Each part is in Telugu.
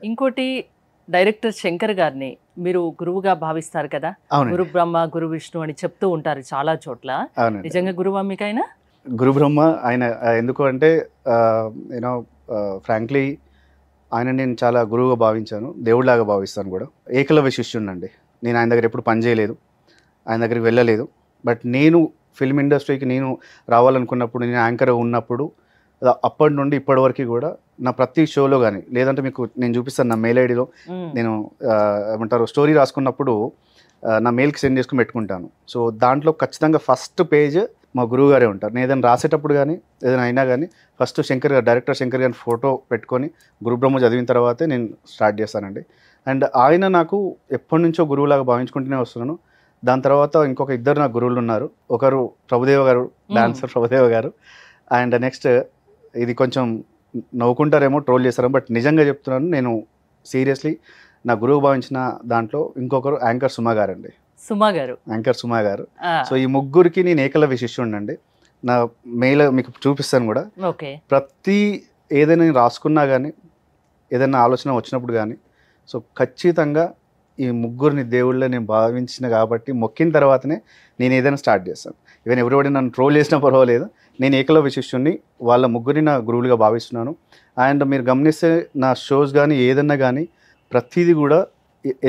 ఇంకోటి డైరెక్టర్ శంకర్ గారిని మీరు గురువుగా భావిస్తారు కదా, గురు బ్రహ్మ గురు విష్ణు అని చెప్తూ ఉంటారు చాలా చోట్ల. నిజంగా గురువా మీకైనా? గురు బ్రహ్మ ఆయన. ఎందుకు అంటే యూనో ఫ్రాంక్లీ ఆయన నేను చాలా గురువుగా భావించాను, దేవుడిలాగా భావిస్తాను కూడా. ఏకలవ్య శిష్యుడినండి. నేను ఆయన దగ్గర ఎప్పుడు పని చేయలేదు, ఆయన దగ్గరికి వెళ్ళలేదు. బట్ నేను ఫిల్మ్ ఇండస్ట్రీకి నేను రావాలనుకున్నప్పుడు, నేను యాంకర్ ఉన్నప్పుడు, అప్పటి నుండి ఇప్పటి వరకు కూడా నా ప్రతి షోలో కానీ, లేదంటే మీకు నేను చూపిస్తాను నా మెయిల్ ఐడిలో, నేను ఏమంటారు స్టోరీ రాసుకున్నప్పుడు నా మెయిల్కి సెండ్ చేసుకుని పెట్టుకుంటాను. సో దాంట్లో ఖచ్చితంగా ఫస్ట్ పేజ్ మా గురువు గారే ఉంటారు. నేను ఏదైనా రాసేటప్పుడు కానీ ఏదైనా అయినా కానీ ఫస్ట్ శంకర్ గారు, డైరెక్టర్ శంకర్ గారిని ఫోటో పెట్టుకొని గురుబ్రహ్మ చదివిన తర్వాతే నేను స్టార్ట్ చేస్తానండి. అండ్ ఆయన నాకు ఎప్పటి నుంచో గురువులాగా భావించుకుంటూనే వస్తున్నాను. దాని తర్వాత ఇంకొక ఇద్దరు నాకు గురువులు ఉన్నారు. ఒకరు ప్రభుదేవ గారు, డాన్సర్ ప్రభుదేవ గారు. అండ్ నెక్స్ట్ ఇది కొంచెం నవ్వుకుంటారేమో, ట్రోల్ చేస్తారేమో, బట్ నిజంగా చెప్తున్నాను, నేను సీరియస్లీ నా గురువు భావించిన దాంట్లో ఇంకొకరు యాంకర్ సుమా గారండి. సుమా గారు, యాంకర్ సుమా గారు. సో ఈ ముగ్గురికి నేను ఏకలవ్య శిష్యుడినండి. నా మెయిల్ మీకు చూపిస్తాను కూడా. ప్రతి ఏదైనా నేను రాసుకున్నా కానీ, ఏదైనా ఆలోచన వచ్చినప్పుడు కానీ, సో ఖచ్చితంగా ఈ ముగ్గురిని దేవుళ్ళ నేను భావించిన కాబట్టి మొక్కిన తర్వాతనే నేను ఏదైనా స్టార్ట్ చేస్తాను. ఈవెన్ ఎవరిబడి నన్ను ట్రోల్ చేసినా పర్వాలేదు, నేను ఏకలవ్య శిష్యుడిని, వాళ్ళ ముగ్గురిని నా గురువులుగా భావిస్తున్నాను. అండ్ మీరు గమనిస్తే నా షోస్ కానీ ఏదన్నా కానీ ప్రతిదీ కూడా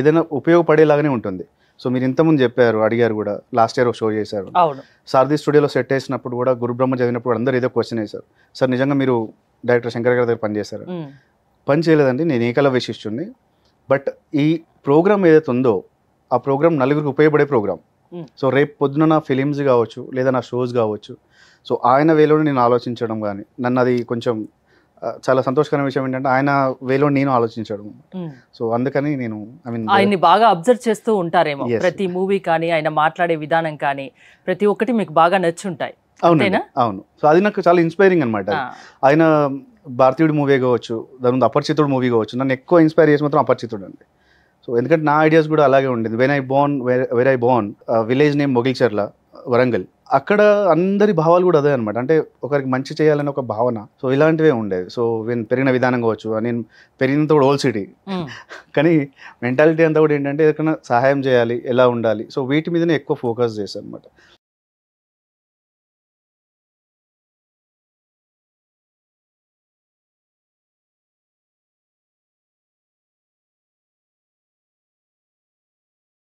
ఏదైనా ఉపయోగపడేలాగానే ఉంటుంది. సో మీరు ఇంతకుముందు చెప్పారు, అడిగారు కూడా, లాస్ట్ ఇయర్ ఒక షో చేశారు, సారథి స్టూడియోలో సెట్ వేసినప్పుడు కూడా గురుబ్రహ్మ చదివినప్పుడు అందరూ ఏదో క్వశ్చన్ వేశారు, సార్ నిజంగా మీరు డైరెక్టర్ శంకర్ గారి దగ్గర పనిచేశారు? పని చేయలేదండి, నేను ఏకలవ్య శిష్యుడిని. బట్ ఈ ప్రోగ్రామ్ ఏదైతే ఉందో ఆ ప్రోగ్రామ్ నలుగురికి ఉపయోగపడే ప్రోగ్రామ్. సో రేపు పొద్దున నా ఫిలిమ్స్ కావచ్చు, లేదా నా షోస్ కావచ్చు, సో ఆయన వేలోనే నేను ఆలోచించడం కానీ, నన్ను అది కొంచెం చాలా సంతోషకరమైన విషయం ఏంటంటే ఆయన వేలో నేను ఆలోచించడం. సో అందుకని నేను ఆయన్ని బాగా అబ్జర్వ్ చేస్తూ ఉంటారేమో. ప్రతి మూవీ కానీ, ఆయన మాట్లాడే విధానం కానీ, ప్రతి ఒక్కటి మీకు బాగా నచ్చుంటాయి. అవునా? అవును. సో అది నాకు చాలా ఇన్స్పైరింగ్ అనమాట. ఆయన భారతీయుడు మూవీ కావచ్చు, దాని ముందు అపరిచితుడు మూవీ కావచ్చు, నన్ను ఎక్కువ ఇన్స్పైర్ చేసి మాత్రం అపరిచితుడు అండి. సో ఎందుకంటే నా ఐడియాస్ కూడా అలాగే ఉండేది. Where I born village name Mogilcharla, Warangal. అక్కడ అందరి భావాలు కూడా అదే అనమాట. అంటే ఒకరికి మంచి చేయాలని ఒక భావన. సో ఇలాంటివే ఉండేది. సో నేను పెరిగిన విధానం కావచ్చు, నేను పెరిగినంత కూడా ఓల్డ్ సిటీ, కానీ మెంటాలిటీ అంతా కూడా ఏంటంటే ఎక్కడైనా సహాయం చేయాలి, ఎలా ఉండాలి, సో వీటి మీదనే ఎక్కువ ఫోకస్ చేశాను అనమాట.